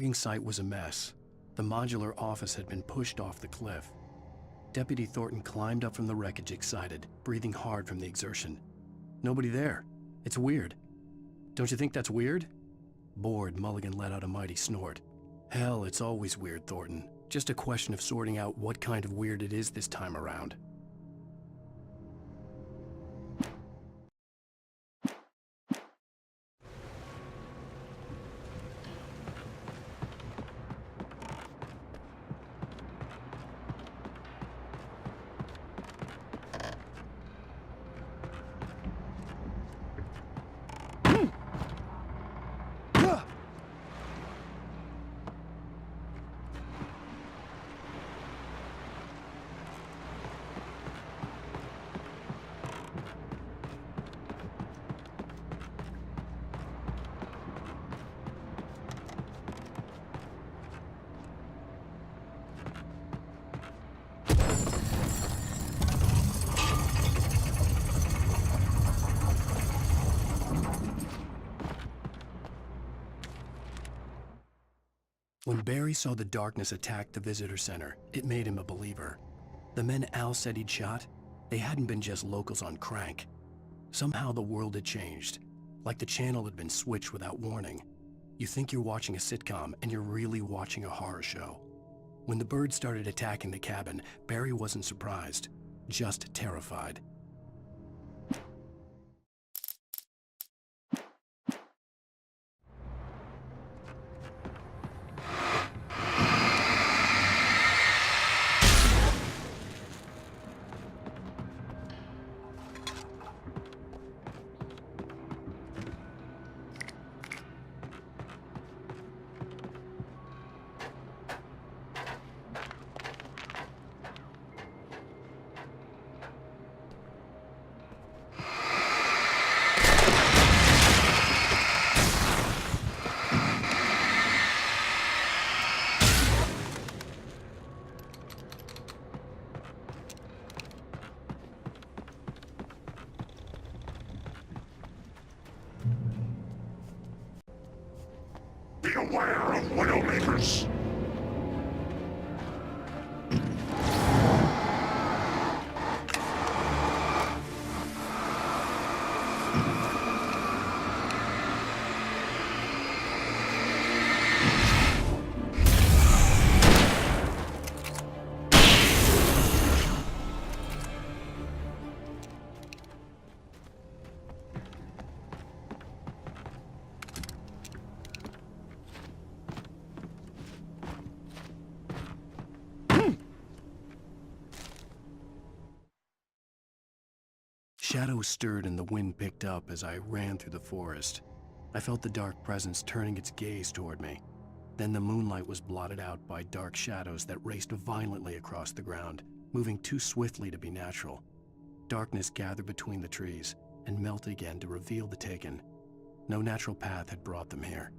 logging site was a mess. The modular office had been pushed off the cliff. Deputy Thornton climbed up from the wreckage excited, breathing hard from the exertion. Nobody there. It's weird. Don't you think that's weird? Bored, Mulligan let out a mighty snort. Hell, it's always weird, Thornton. Just a question of sorting out what kind of weird it is this time around. When Barry saw the darkness attack the visitor center, it made him a believer. The men Al said he'd shot, they hadn't been just locals on crank. Somehow the world had changed, like the channel had been switched without warning. You think you're watching a sitcom, and you're really watching a horror show. When the birds started attacking the cabin, Barry wasn't surprised, just terrified. Be aware of Widowmakers. Shadows stirred and the wind picked up as I ran through the forest. I felt the dark presence turning its gaze toward me. Then the moonlight was blotted out by dark shadows that raced violently across the ground, moving too swiftly to be natural. Darkness gathered between the trees and melted again to reveal the Taken. No natural path had brought them here.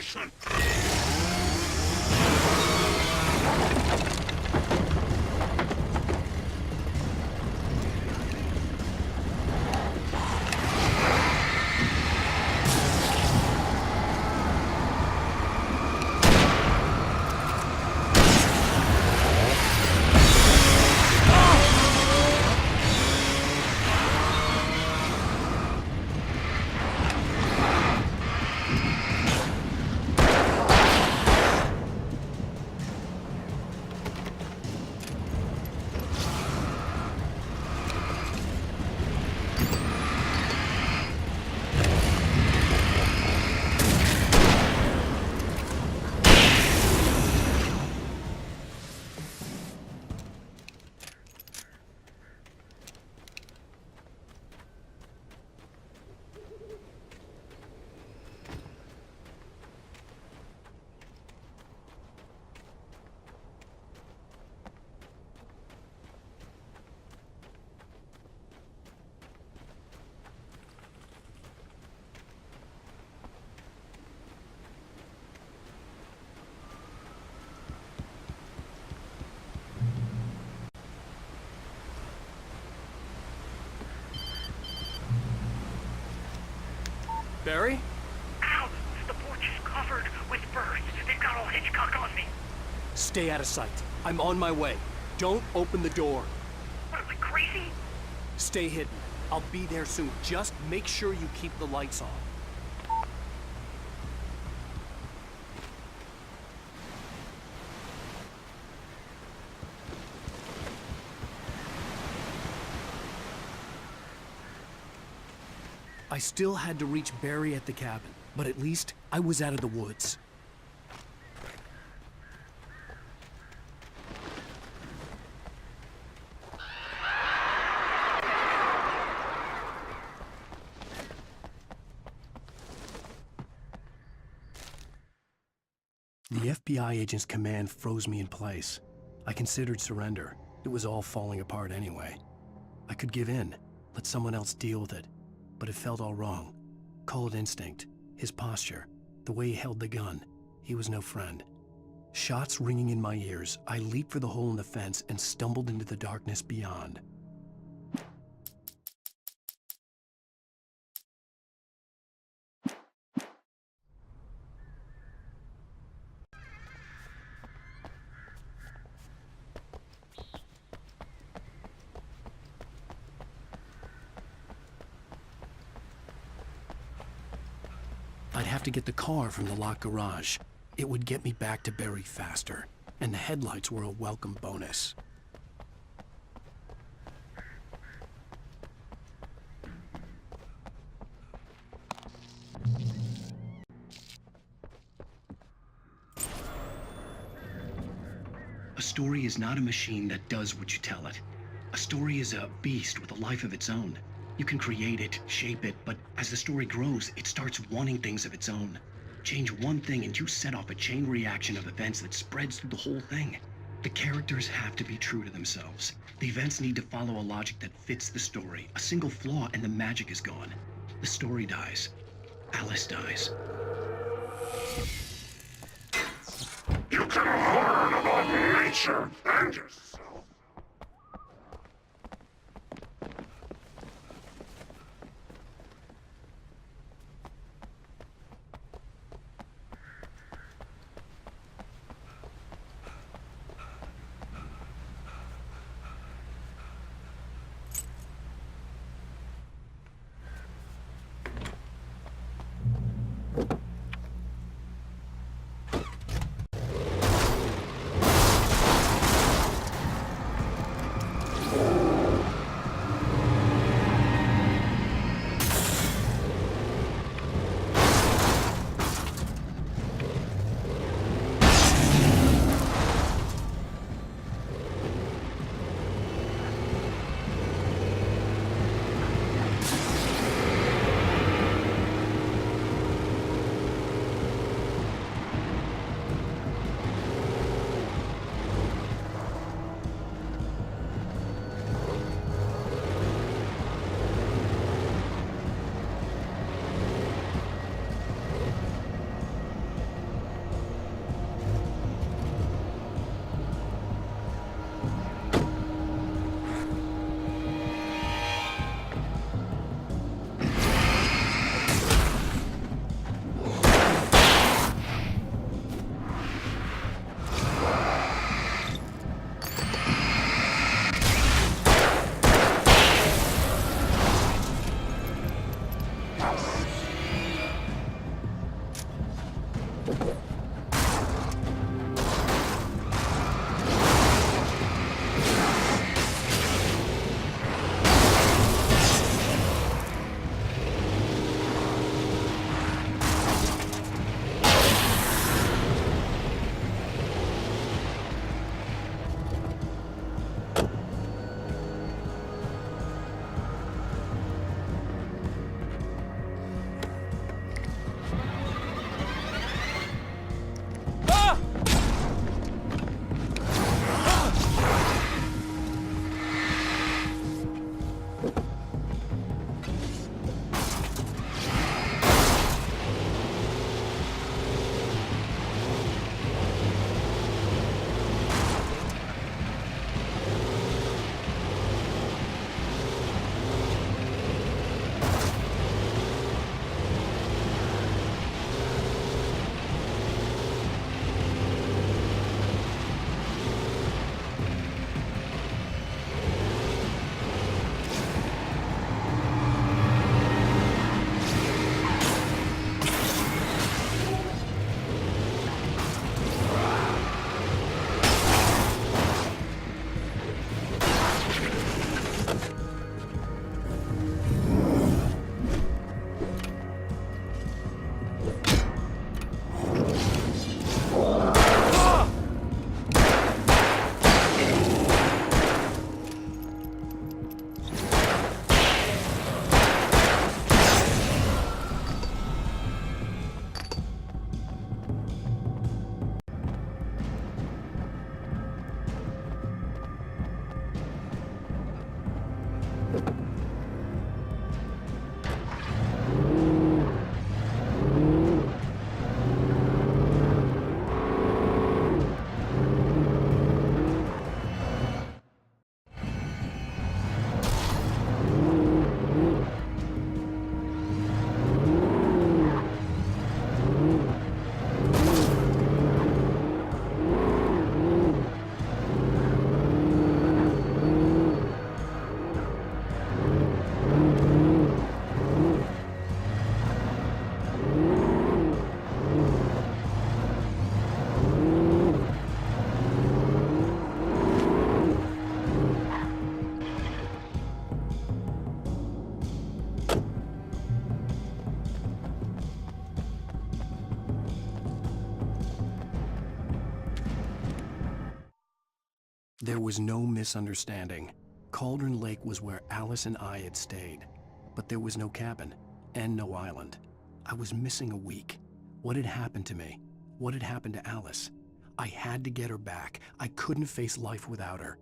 abomination! Barry? Ow! The porch is covered with birds. They've got all Hitchcock on me. Stay out of sight. I'm on my way. Don't open the door. What, am I crazy? Stay hidden. I'll be there soon. Just make sure you keep the lights on. I still had to reach Barry at the cabin, but at least I was out of the woods. The FBI agent's command froze me in place. I considered surrender. It was all falling apart anyway. I could give in, let someone else deal with it. But it felt all wrong. Call it instinct, his posture, the way he held the gun. He was no friend. Shots ringing in my ears, I leaped for the hole in the fence and stumbled into the darkness beyond. I'd have to get the car from the locked garage. It would get me back to Barry faster, and the headlights were a welcome bonus. A story is not a machine that does what you tell it. A story is a beast with a life of its own. You can create it, shape it, but as the story grows, it starts wanting things of its own. Change one thing and you set off a chain reaction of events that spreads through the whole thing. The characters have to be true to themselves. The events need to follow a logic that fits the story. A single flaw and the magic is gone. The story dies. Alice dies. You can learn about nature and yourself. There was no misunderstanding. Cauldron Lake was where Alice and I had stayed, but there was no cabin and no island. I was missing a week. What had happened to me? What had happened to Alice? I had to get her back. I couldn't face life without her.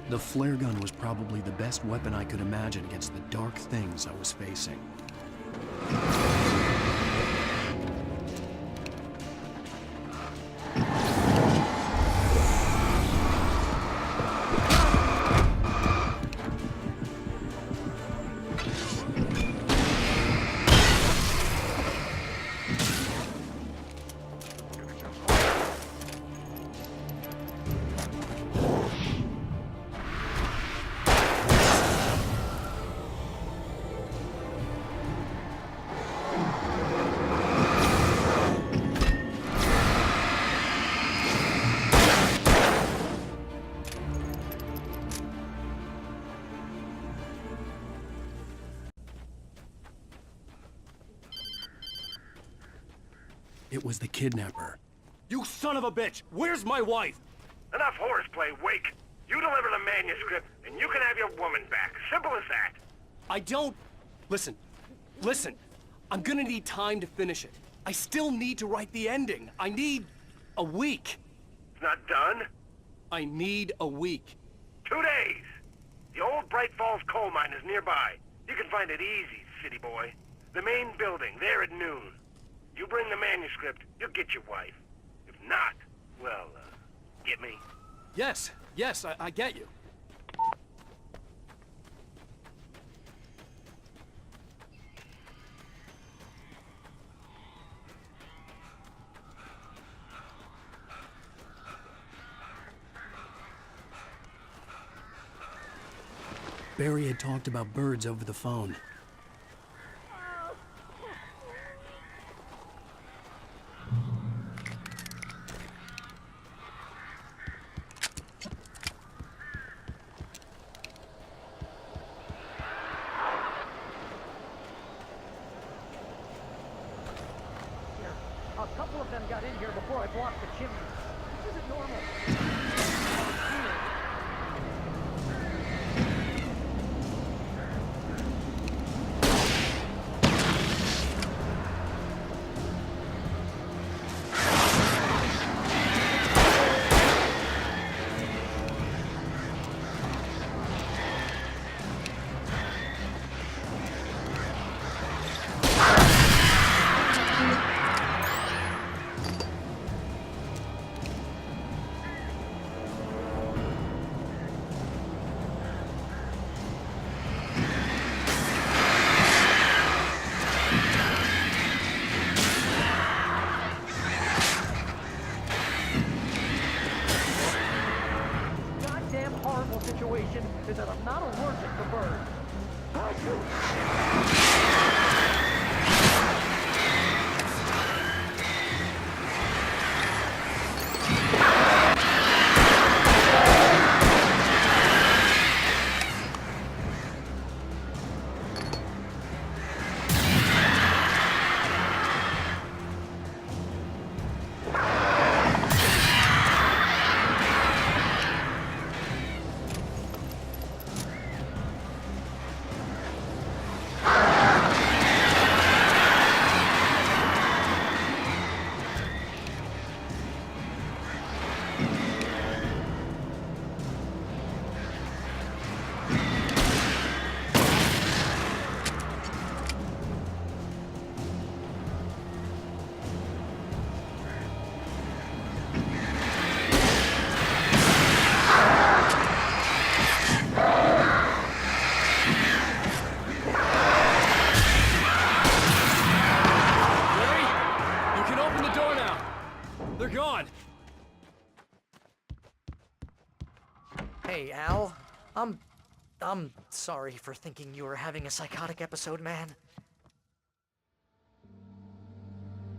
The flare gun was probably the best weapon I could imagine against the dark things I was facing. It was the kidnapper. You son of a bitch! Where's my wife? Enough horseplay, Wake. You deliver the manuscript, and you can have your woman back. Simple as that. I don't... Listen. I'm gonna need time to finish it. I still need to write the ending. I need a week. It's not done. I need a week. 2 days. The old Bright Falls coal mine is nearby. You can find it easy, city boy. The main building, there at noon. You bring the manuscript, you'll get your wife. If not, well, get me? Yes, I get you. Barry had talked about birds over the phone. A couple of them got in here before I blocked the chimney. This isn't normal. Hey, Al. I'm sorry for thinking you were having a psychotic episode, man.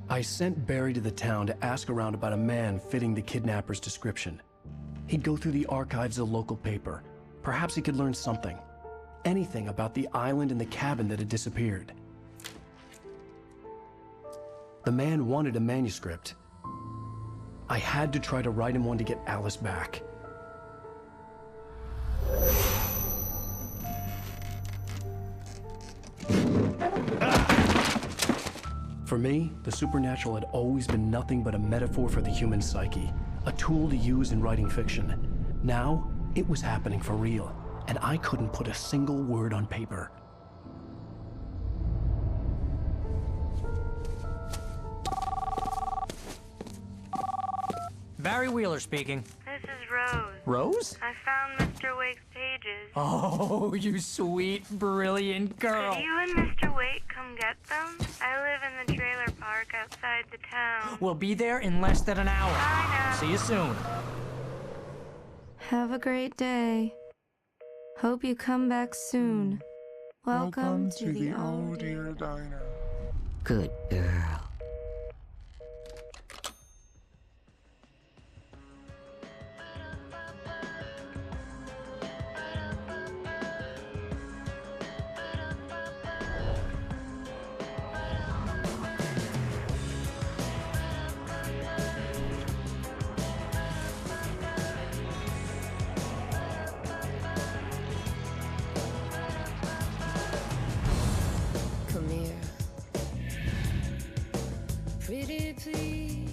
I sent Barry to the town to ask around about a man fitting the kidnapper's description. He'd go through the archives of the local paper. Perhaps he could learn something. Anything about the island and the cabin that had disappeared. The man wanted a manuscript. I had to try to write him one to get Alice back. For me, the supernatural had always been nothing but a metaphor for the human psyche, a tool to use in writing fiction. Now, it was happening for real, and I couldn't put a single word on paper. Barry Wheeler speaking. This is Rose. Rose? I found Mr. Wake's pages. Oh, you sweet, brilliant girl. Could you and Mr. Wake come get them? I live in the trailer park outside the town. We'll be there in less than an hour. Bye now. See you soon. Have a great day. Hope you come back soon. Welcome to the Oh Dear Diner. Good girl. Come here. Pretty please.